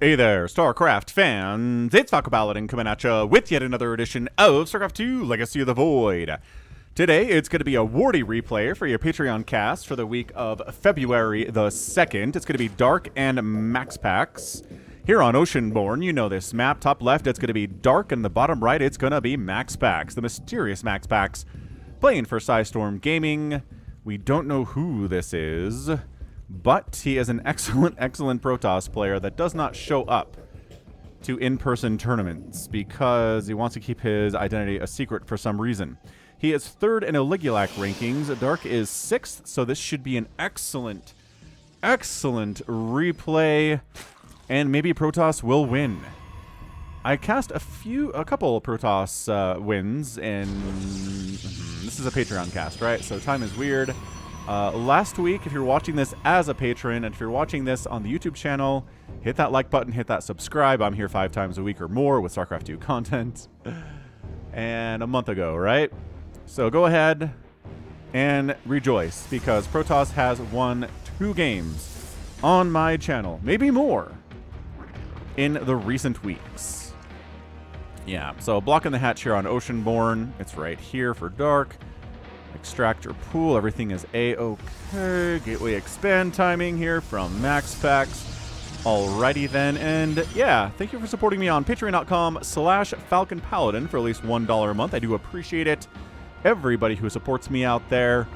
Hey there, StarCraft fans. It's Falcon Paladin coming at you with yet another edition of StarCraft 2 Legacy of the Void. Today, it's going to be a Wardy replay for your Patreon cast for the week of February the 2nd. It's going to be Dark and MaxPax. Here on Oceanborn, you know this map. Top left, it's going to be Dark, and the bottom right, it's going to be MaxPax, the mysterious MaxPax, playing for Storm Gaming. We don't know who this is, but he is an excellent Protoss player that does not show up to in-person tournaments because he wants to keep his identity a secret for some reason. He is 3rd in Oligulac rankings. Dark is 6th, so this should be an excellent replay, and maybe Protoss will win. I cast a couple of Protoss wins, and this is a Patreon cast, right? So time is weird. Last week, if you're watching this as a patron, and if you're watching this on the YouTube channel, hit that like button, hit that subscribe. I'm here 5 times a week or more with StarCraft 2 content. And a month ago, right? So go ahead and rejoice, because Protoss has won 2 games on my channel, maybe more, in the recent weeks. Yeah, so blocking the hatch here on Oceanborn. It's right here for Dark. Extractor pool, everything is A-okay. Gateway expand timing here from MaxPax. Alrighty then, and yeah, thank you for supporting me on patreon.com/Falcon Paladin for at least $1 a month. I do appreciate it. Everybody who supports me out there,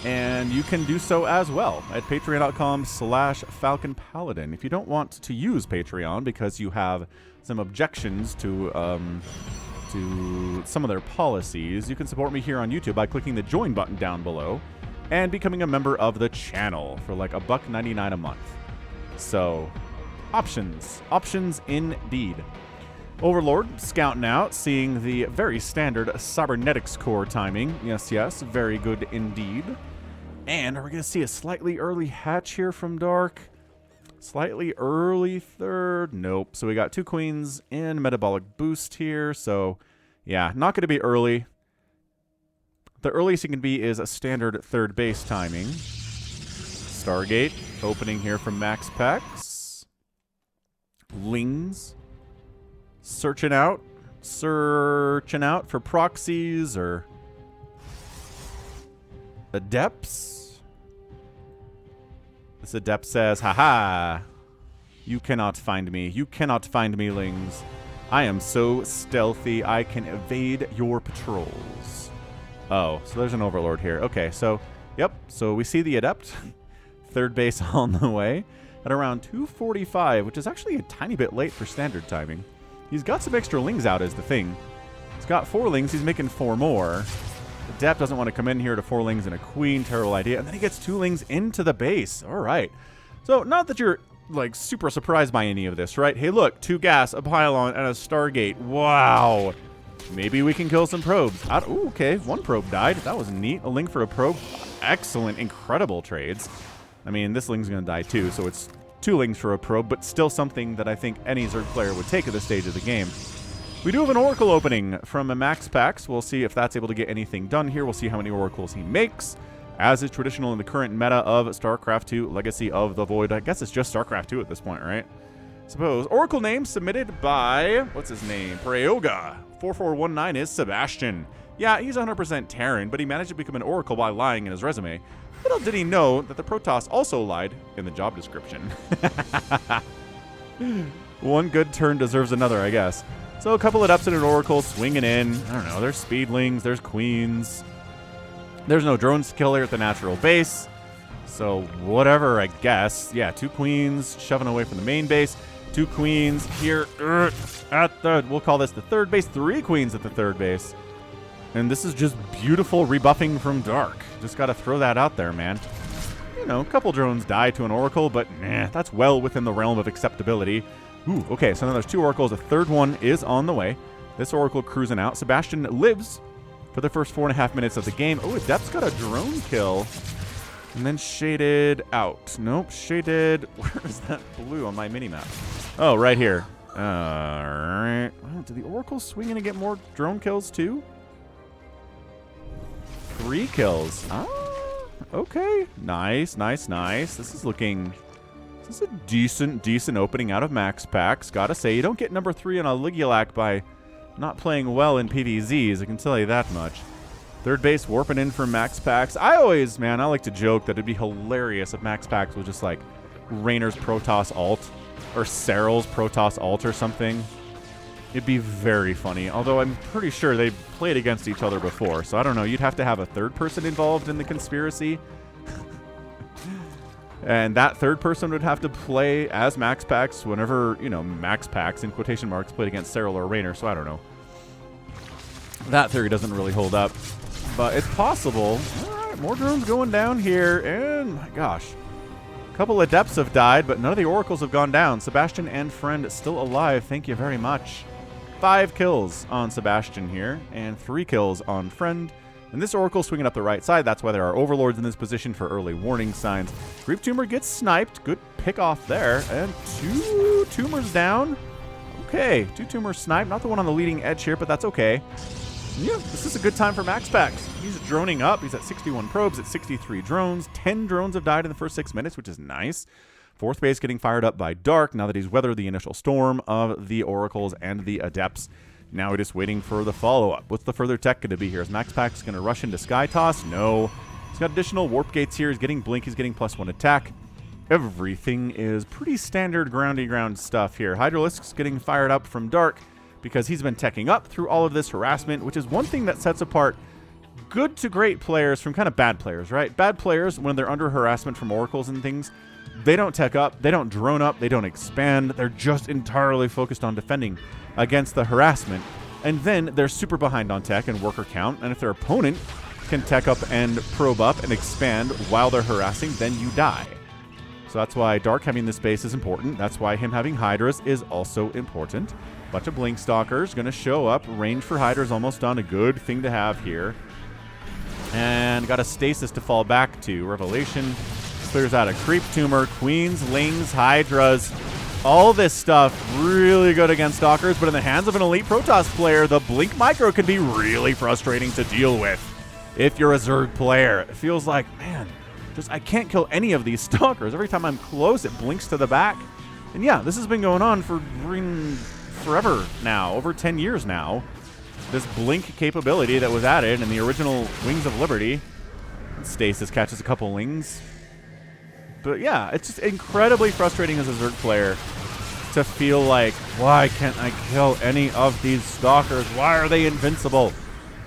and you can do so as well at patreon.com/Falcon Paladin. If you don't want to use Patreon because you have some objections to some of their policies, you can support me here on YouTube by clicking the join button down below and becoming a member of the channel for like $1.99 a month. So, options indeed. Overlord scouting out, seeing the very standard cybernetics core timing. Yes, very good indeed. And are we going to see a slightly early hatch here from Dark? Slightly early 3rd? Nope. So we got 2 queens in metabolic boost here. So, yeah, not going to be early. The earliest it can be is a standard 3rd base timing. Stargate opening here from MaxPax. Lings searching out for proxies or adepts. This adept says, haha, you cannot find me. You cannot find me, Lings. I am so stealthy, I can evade your patrols. Oh, so there's an Overlord here. Okay, so, yep, so we see the adept. 3rd base on the way at around 2:45, which is actually a tiny bit late for standard timing. He's got some extra Lings out is the thing. He's got 4 Lings, he's making 4 more. Adept doesn't want to come in here to 4 Lings and a Queen, terrible idea. And then he gets 2 Lings into the base. All right. So, not that you're, like, super surprised by any of this, right? Hey, look, 2 gas, a pylon, and a Stargate. Wow. Maybe we can kill some probes. Ooh, okay, 1 probe died. That was neat. A Ling for a probe. Excellent, incredible trades. I mean, this Ling's going to die too, so it's 2 Lings for a probe, but still something that I think any Zerg player would take at this stage of the game. We do have an Oracle opening from a MaxPax. We'll see if that's able to get anything done here. We'll see how many Oracles he makes, as is traditional in the current meta of StarCraft 2 Legacy of the Void. I guess it's just StarCraft 2 at this point, right? Suppose. Oracle name submitted by, what's his name? Prayoga. 4419 is Sebastian. Yeah, he's 100% Terran, but he managed to become an Oracle by lying in his resume. Little did he know that the Protoss also lied in the job description. One good turn deserves another, I guess. So a couple of Adepts and an Oracle swinging in. I don't know, there's Speedlings, there's Queens. There's no drones killer at the natural base. So whatever, I guess. Yeah, 2 Queens shoving away from the main base. 2 Queens here at the, we'll call this the 3rd base. 3 Queens at the 3rd base. And this is just beautiful rebuffing from Dark. Just got to throw that out there, man. You know, a couple drones die to an Oracle, but that's well within the realm of acceptability. Ooh, okay, so now there's 2 Oracles. A 3rd one is on the way. This Oracle cruising out. Sebastian lives for the first 4.5 minutes of the game. Oh, Adept's got a drone kill. And then shaded out. Nope, shaded. Where is that blue on my minimap? Oh, right here. Alright. Wow, did the Oracle swing in and get more drone kills too? 3 kills. Ah, okay. Nice, nice, nice. This is looking This is a decent opening out of MaxPax. Gotta say, you don't get number 3 on a Ligulac by not playing well in PvZs, I can tell you that much. Third base warping in for MaxPax. I like to joke that it'd be hilarious if MaxPax was just like Rainer's Protoss alt or Cyril's Protoss alt or something. It'd be very funny, although I'm pretty sure they played against each other before, so I don't know. You'd have to have a third person involved in the conspiracy. And that third person would have to play as MaxPax whenever, you know, MaxPax, in quotation marks, played against Cyril or Rainer, so I don't know. That theory doesn't really hold up, but it's possible. All right, more drones going down here, and my gosh. A couple Adepts have died, but none of the Oracles have gone down. Sebastian and Friend still alive, thank you very much. 5 kills on Sebastian here, and 3 kills on Friend. And this Oracle swinging up the right side. That's why there are Overlords in this position for early warning signs. Grief Tumor gets sniped. Good pick off there. And 2 Tumors down. Okay, 2 Tumors sniped. Not the one on the leading edge here, but that's okay. Yeah, this is a good time for MaxPax. He's droning up. He's at 61 probes, at 63 drones. 10 drones have died in the first 6 minutes, which is nice. Fourth base getting fired up by Dark now that he's weathered the initial storm of the Oracles and the Adepts. Now we're just waiting for the follow-up. What's the further tech going to be here? Is MaxPax going to rush into Sky Toss? No. He's got additional warp gates here. He's getting Blink. He's getting +1 attack. Everything is pretty standard groundy ground stuff here. Hydralisk's getting fired up from Dark because he's been teching up through all of this harassment, which is one thing that sets apart good to great players from kind of bad players, right? Bad players, when they're under harassment from Oracles and things, they don't tech up, they don't drone up, they don't expand. They're just entirely focused on defending against the harassment. And then they're super behind on tech and worker count. And if their opponent can tech up and probe up and expand while they're harassing, then you die. So that's why Dark having this base is important. That's why him having Hydras is also important. Bunch of Blink Stalkers going to show up. Range for Hydra's almost done. A good thing to have here. And got a Stasis to fall back to. Revelation clears out a Creep Tumor. Queens, Lings, Hydras. All this stuff really good against Stalkers, but in the hands of an elite Protoss player, the Blink Micro can be really frustrating to deal with. If you're a Zerg player, it feels like, man, I can't kill any of these Stalkers. Every time I'm close, it blinks to the back. And yeah, this has been going on for forever now, over 10 years now. This Blink capability that was added in the original Wings of Liberty. Stasis catches a couple Lings. But yeah, it's just incredibly frustrating as a Zerg player to feel like, why can't I kill any of these Stalkers? Why are they invincible?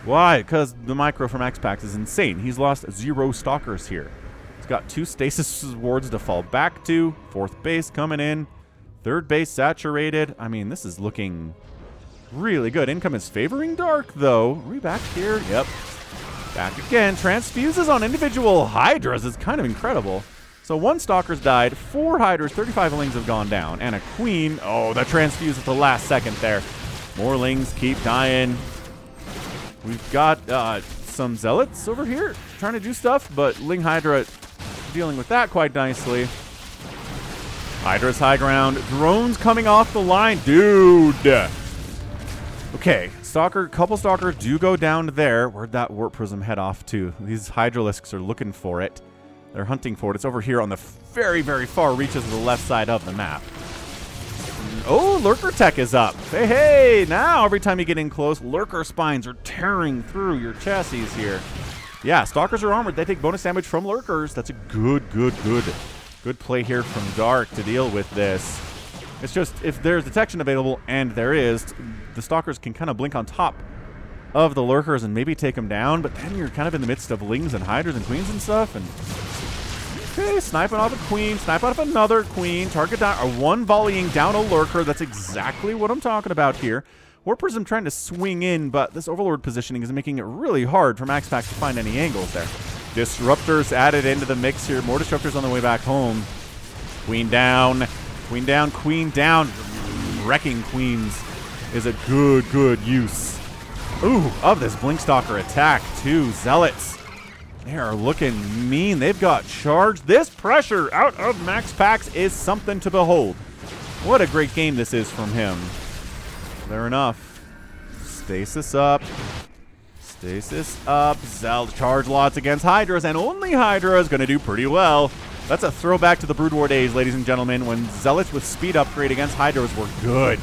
Why? Because the micro from MaxPax is insane. He's lost 0 Stalkers here. He's got 2 Stasis wards to fall back to. Fourth base coming in. Third base saturated. I mean, this is looking really good. Income is favoring Dark, though. Are we back here? Yep. Back again. Transfuses on individual Hydras is kind of incredible. So 1 Stalker's died, 4 Hydras, 35 Lings have gone down, and a Queen. Oh, that transfused at the last second there. More Lings keep dying. We've got some Zealots over here trying to do stuff, but Ling Hydra dealing with that quite nicely. Hydra's high ground. Drones coming off the line. Dude. Okay, couple Stalkers do go down there. Where'd that Warp Prism head off to? These Hydralisks are looking for it. They're hunting for it. It's over here on the very, very far reaches of the left side of the map. Oh, Lurker Tech is up. Hey, hey, now every time you get in close, Lurker Spines are tearing through your chassis here. Yeah, Stalkers are armored. They take bonus damage from Lurkers. That's a good play here from Dark to deal with this. It's just, if there's detection available, and there is, the Stalkers can kind of blink on top of the Lurkers and maybe take them down, but then you're kind of in the midst of Lings and Hydras and Queens and stuff, and okay, sniping off a Queen, snipe off another Queen, target down, or 1 volleying down a Lurker. That's exactly what I'm talking about here. Warp Prism trying to swing in, but this Overlord positioning is making it really hard for MaxPax to find any angles there. Disruptors added into the mix here. More Disruptors on the way back home. Queen down, Queen down, Queen down. Wrecking Queens is a good use. Ooh, of this Blink Stalker attack, 2 Zealots. They are looking mean. They've got charge. This pressure out of MaxPax is something to behold. What a great game this is from him. Fair enough. Stasis up. Stasis up. Charge lots against Hydras, and only Hydra is going to do pretty well. That's a throwback to the Brood War days, ladies and gentlemen, when Zealots with speed upgrade against Hydras were good.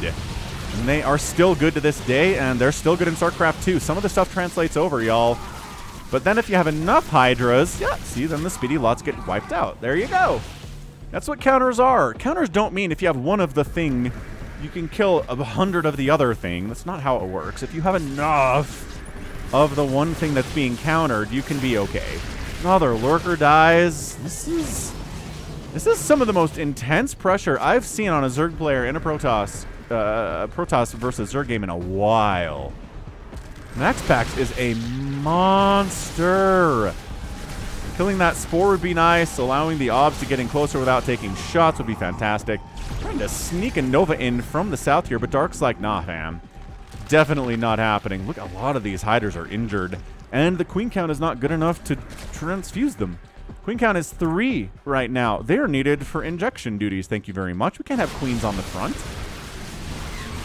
And they are still good to this day, and they're still good in StarCraft 2. Some of the stuff translates over, y'all. But then if you have enough Hydras, yeah, see, then the speedy lots get wiped out. There you go. That's what counters are. Counters don't mean if you have one of the thing, you can kill 100 of the other thing. That's not how it works. If you have enough of the one thing that's being countered, you can be okay. Another lurker dies. This is some of the most intense pressure I've seen on a Zerg player in a Protoss versus Zerg game in a while. MaxPax is a monster. Killing that Spore would be nice. Allowing the Obs to get in closer without taking shots would be fantastic. Trying to sneak a Nova in from the south here, but Dark's like, nah, fam. Definitely not happening. Look, a lot of these Hydras are injured. And the Queen count is not good enough to transfuse them. Queen count is 3 right now. They are needed for injection duties. Thank you very much. We can't have Queens on the front.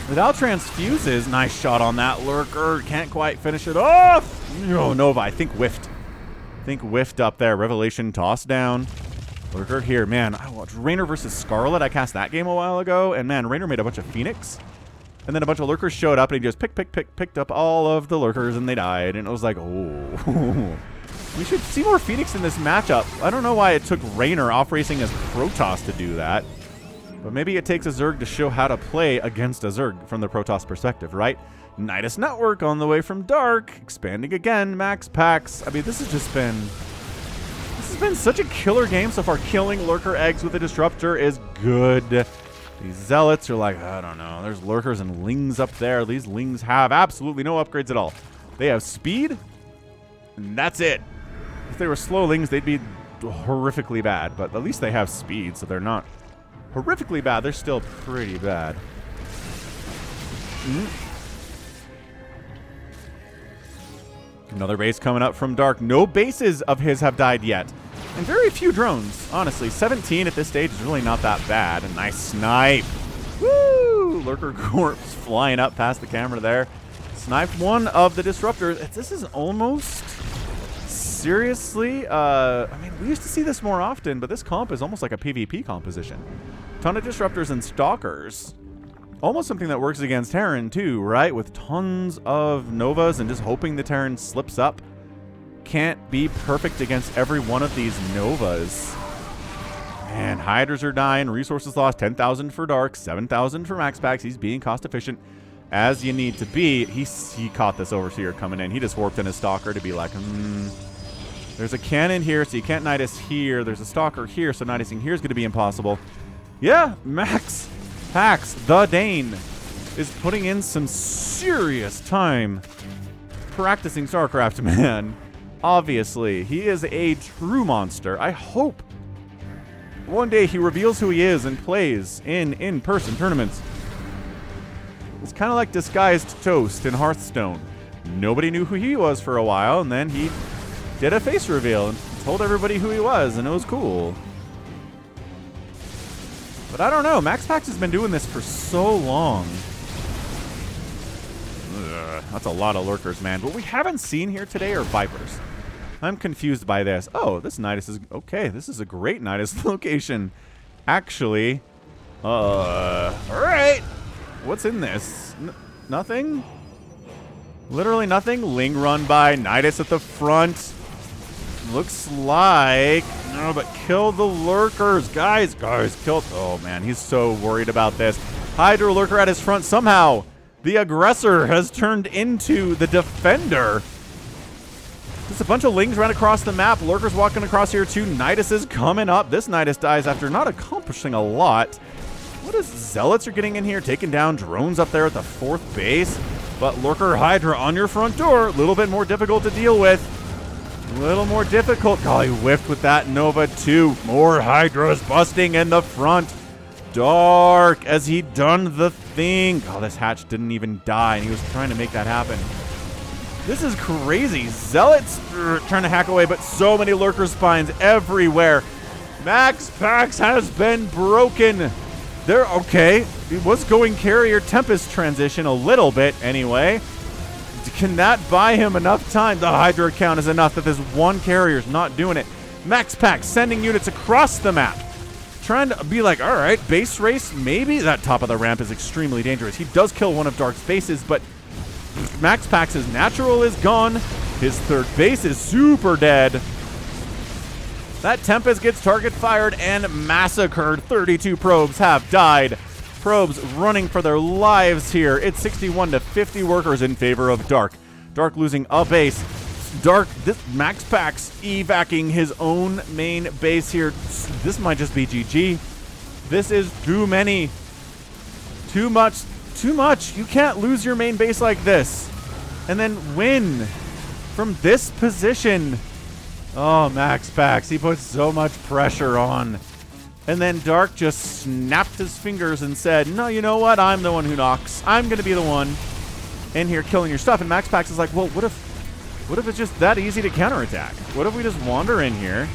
Without transfuses, nice shot on that lurker. Can't quite finish it off. No, Nova, I think whiffed. Whiffed up there. Revelation tossed down. Lurker here. Man, I watched Raynor versus Scarlet. I cast that game a while ago. And man, Raynor made a bunch of Phoenix. And then a bunch of lurkers showed up and he just picked up all of the lurkers and they died. And it was like, oh. We should see more Phoenix in this matchup. I don't know why it took Raynor off racing as Protoss to do that. But maybe it takes a Zerg to show how to play against a Zerg from the Protoss perspective, right? Nidus Network on the way from Dark. Expanding again. MaxPax. I mean, this has been such a killer game so far. Killing lurker eggs with a disruptor is good. These Zealots are like, I don't know. There's lurkers and lings up there. These lings have absolutely no upgrades at all. They have speed, and that's it. If they were slow lings, they'd be horrifically bad. But at least they have speed, so they're not horrifically bad. They're still pretty bad. Another base coming up from Dark. No bases of his have died yet. And very few drones, honestly. 17 at this stage is really not that bad. A nice snipe. Woo! Lurker corpse flying up past the camera there. Sniped one of the disruptors. This is almost... Seriously? I mean, we used to see this more often, but this comp is almost like a PvP composition. Ton of disruptors and stalkers. Almost something that works against Terran too, right? With tons of Novas and just hoping the Terran slips up. Can't be perfect against every one of these Novas. Man, Hydras are dying. Resources lost. 10,000 for Dark. 7,000 for MaxPax. He's being cost efficient as you need to be. He caught this Overseer coming in. He just warped in his Stalker to be like, there's a cannon here, so you can't Nidus here. There's a Stalker here, so Nidusing here is going to be impossible. Yeah, MaxPax, the Dane, is putting in some serious time practicing StarCraft, man. Obviously, he is a true monster. I hope one day he reveals who he is and plays in in-person tournaments. It's kind of like Disguised Toast in Hearthstone. Nobody knew who he was for a while, and then he did a face reveal and told everybody who he was, and it was cool. But I don't know. MaxPax has been doing this for so long. Ugh, that's a lot of lurkers, man. What we haven't seen here today are Vipers. I'm confused by this. Oh, this Nidus is... Okay, this is a great Nidus location. Actually. Alright. What's in this? Nothing? Literally nothing. Ling run by. Nidus at the front. Looks like... No, but kill the lurkers. Guys, kill... Oh, man, he's so worried about this. Hydra lurker at his front. Somehow, the aggressor has turned into the defender. Just a bunch of lings ran across the map. Lurkers walking across here, too. Nidus is coming up. This Nidus dies after not accomplishing a lot. What is Zealots are getting in here? Taking down drones up there at the 4th base. But Lurker Hydra on your front door. A little bit more difficult to deal with. A little more difficult. Oh, he whiffed with that Nova, too. More Hydras busting in the front. Dark as he done the thing. Oh, this hatch didn't even die, and he was trying to make that happen. This is crazy. Zealots trying to hack away, but so many lurker spines everywhere. MaxPax has been broken. They're okay. It was going carrier Tempest transition a little bit anyway. Can that buy him enough time? The Hydra count is enough that this one carrier's not doing it. MaxPax sending units across the map. Trying to be like, all right, base race, maybe. That top of the ramp is extremely dangerous. He does kill one of Dark's bases, but MaxPax's natural is gone. His third base is super dead. That Tempest gets target fired and massacred. 32 probes have died. Probes running for their lives here. It's 61 to 50 workers in favor of Dark. Dark losing a base. Dark, this MaxPax evacing his own main base here. This might just be GG. This is too many. Too much. Too much. You can't lose your main base like this and then win from this position. Oh, MaxPax, he puts so much pressure on. And then Dark just snapped his fingers and said, no, you know what? I'm the one who knocks. I'm going to be the one in here killing your stuff. And MaxPax is like, well, what if it's just that easy to counterattack? What if we just wander in here,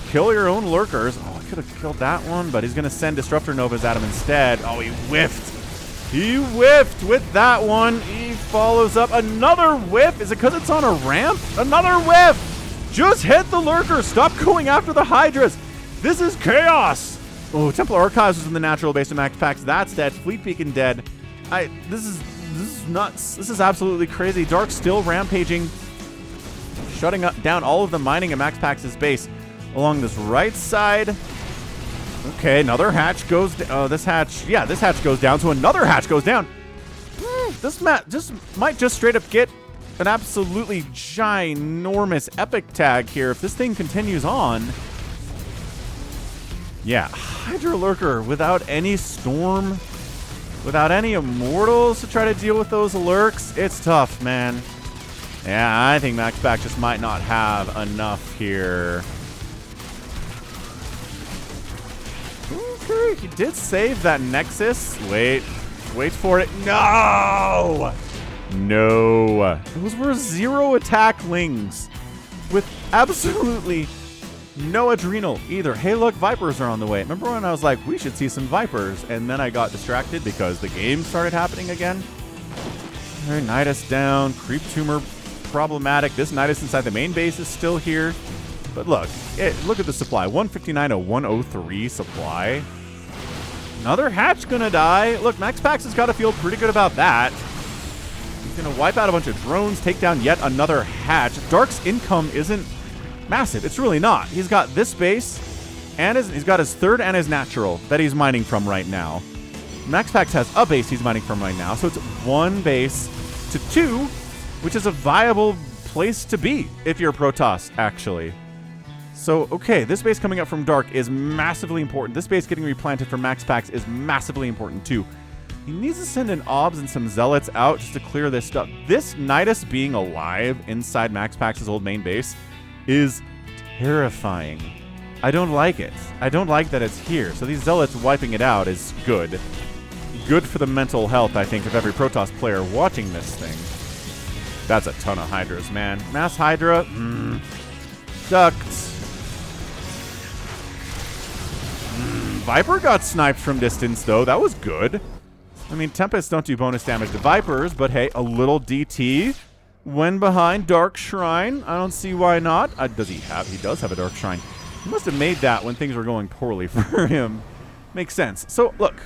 kill your own lurkers? Oh, I could have killed that one, but he's going to send Disruptor Novas at him instead. Oh, he whiffed. He whiffed with that one. He follows up. Another whiff. Is it because it's on a ramp? Another whiff. Just hit the lurker. Stop going after the Hydras. This is chaos. Oh, Templar Archives was in the natural base of MaxPax. That's dead. Fleet Beacon dead. This is nuts. This is absolutely crazy. Dark still rampaging, shutting down all of the mining at MaxPax's base along this right side. Okay, another hatch goes down. This hatch goes down, so another hatch goes down. This map might just straight up get an absolutely ginormous epic tag here if this thing continues on. Yeah, Hydra Lurker without any Storm, without any Immortals to try to deal with those lurks. It's tough, man. Yeah, I think MaxPax just might not have enough here. Okay, he did save that Nexus. Wait for it. No! No. Those were 0 attack lings with absolutely no adrenal either. Hey, look, Vipers are on the way. Remember when I was like, we should see some Vipers, and then I got distracted because the game started happening again? All right, Nidus down. Creep Tumor problematic. This Nidus inside the main base is still here. But look at the supply. 159 to 103 supply. Another hatch gonna die. Look, MaxPax has got to feel pretty good about that. He's gonna wipe out a bunch of drones, take down yet another hatch. Dark's income isn't massive. It's really not. He's got this base, and he's got his third and his natural that he's mining from right now. MaxPax has a base he's mining from right now, so it's 1 base to 2, which is a viable place to be if you're Protoss, actually. So, okay, this base coming up from Dark is massively important. This base getting replanted from MaxPax is massively important, too. He needs to send an Obs and some Zealots out just to clear this stuff. This Nidus being alive inside MaxPax's old main base is terrifying. I don't like it. I don't like that it's here. So these Zealots wiping it out is good. Good for the mental health, I think, of every Protoss player watching this thing. That's a ton of Hydras, man. Mass Hydra, Ducts. Viper got sniped from distance, though. That was good. I mean, Tempests don't do bonus damage to Vipers, but hey, a little DT when behind Dark Shrine. I don't see why not. He does have a Dark Shrine. He must have made that when things were going poorly for him. Makes sense. So, look.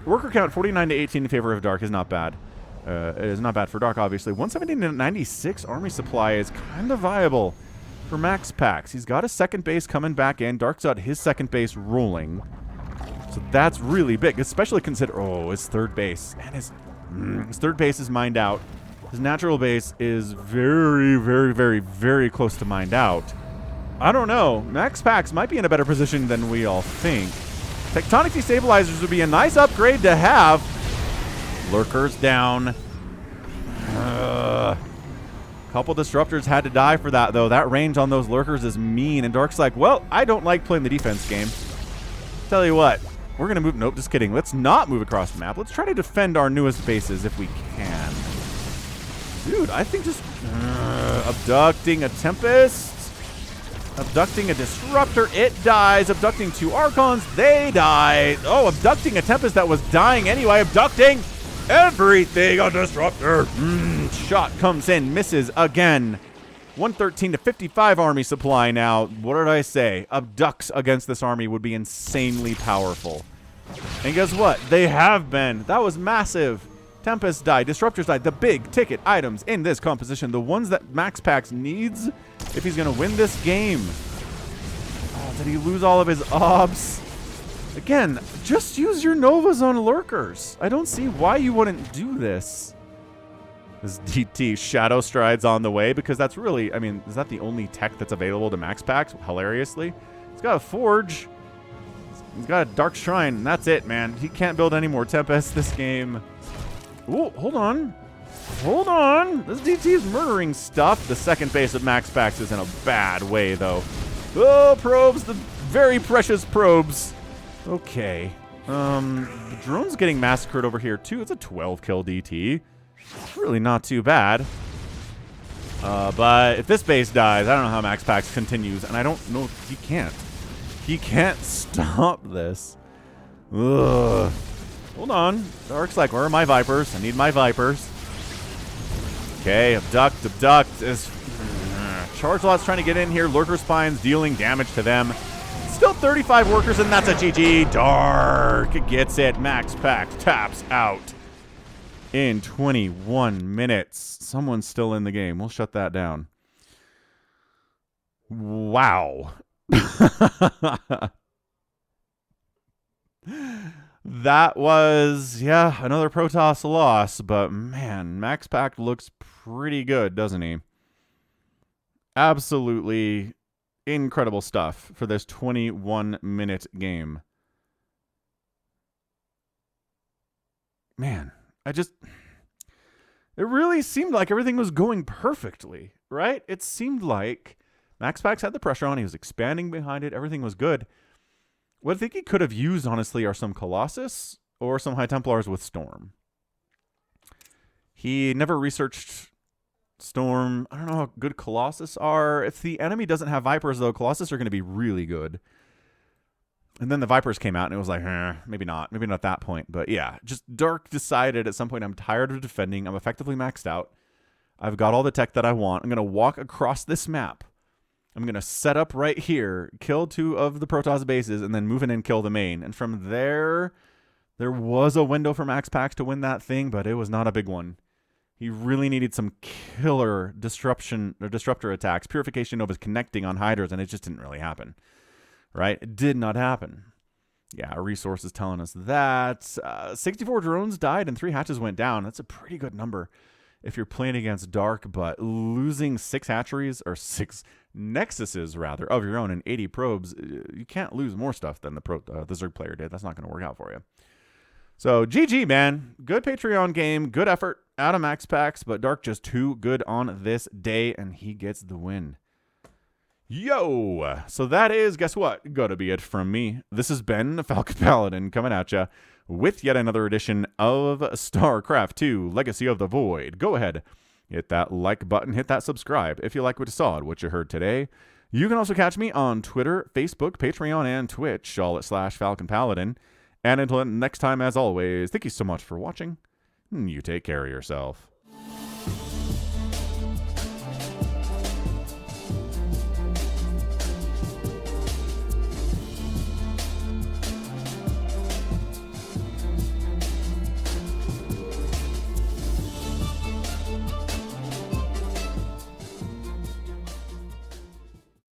Worker count 49 to 18 in favor of Dark is not bad. It is not bad for Dark, obviously. 117 to 96 army supply is kind of viable for MaxPax. He's got a second base coming back in. Dark's got his second base rolling. So that's really big, especially consider... Oh, his third base. Man, his third base is mined out. His natural base is very, very, very, very close to mined out. I don't know. MaxPax might be in a better position than we all think. Tectonic Destabilizers would be a nice upgrade to have. Lurkers down. Couple Disruptors had to die for that, though. That range on those Lurkers is mean. And Dark's like, well, I don't like playing the defense game. Tell you what. We're going to move... Nope, just kidding. Let's not move across the map. Let's try to defend our newest bases if we can. Dude, I think just... abducting a Tempest. Abducting a Disruptor. It dies. Abducting 2 Archons. They die. Oh, abducting a Tempest that was dying anyway. Abducting everything. A Disruptor. Shot comes in. Misses again. 113 to 55 army supply now. What did I say? Abducts against this army would be insanely powerful. And guess what? They have been. That was massive. Tempest died. Disruptors died. The big ticket items in this composition. The ones that MaxPax needs if he's going to win this game. Oh, did he lose all of his obs? Again, just use your Novas on lurkers. I don't see why you wouldn't do this. This DT Shadow Stride's on the way because that's really, I mean, is that the only tech that's available to MaxPax? Hilariously. He's got a Forge. He's got a Dark Shrine, and that's it, man. He can't build any more Tempest this game. Ooh, hold on. Hold on. This DT is murdering stuff. The second base of MaxPax is in a bad way, though. Oh, probes. The very precious probes. Okay. The drone's getting massacred over here, too. It's a 12-kill DT. It's really not too bad. But if this base dies, I don't know how MaxPax continues, and I don't know if he can't. He can't stop this. Ugh. Hold on. Dark's like, where are my Vipers? I need my Vipers. Okay, abduct. Charge Lot's trying to get in here. Lurker Spines dealing damage to them. Still 35 workers, and that's a GG. Dark gets it. MaxPax taps out in 21 minutes. Someone's still in the game. We'll shut that down. Wow. That was, yeah, another Protoss loss, but man, MaxPax looks pretty good, doesn't he? Absolutely incredible stuff for this 21-minute game. Man, it really seemed like everything was going perfectly, right? It seemed like MaxPax had the pressure on, he was expanding behind it, everything was good. What I think he could have used, honestly, are some Colossus or some High Templars with Storm. He never researched Storm. I don't know how good Colossus are. If the enemy doesn't have Vipers, though, Colossus are going to be really good. And then the Vipers came out, and it was like, maybe not. Maybe not at that point. But yeah, just Dark decided at some point, I'm tired of defending. I'm effectively maxed out. I've got all the tech that I want. I'm going to walk across this map. I'm going to set up right here, kill 2 of the Protoss bases, and then move in and kill the main. And from there was a window for MaxPax to win that thing, but it was not a big one. He really needed some killer disruptor attacks. Purification Novas connecting on Hydras, and it just didn't really happen. Right? It did not happen. Yeah, our resource is telling us that. 64 drones died and 3 hatches went down. That's a pretty good number if you're playing against Dark, but losing 6 hatcheries, or 6 Nexuses, rather, of your own and 80 probes, you can't lose more stuff than the Zerg player did. That's not going to work out for you. So, GG, man. Good Patreon game. Good effort out of MaxPax, but Dark just too good on this day, and he gets the win. Yo! So that is, guess what? Gotta be it from me. This has been Falcon Paladin coming at ya with yet another edition of StarCraft 2 Legacy of the Void. Go ahead, hit that like button, hit that subscribe if you like what you saw and what you heard today. You can also catch me on Twitter, Facebook, Patreon, and Twitch, all at /Falcon Paladin. And until next time, as always, thank you so much for watching. You take care of yourself.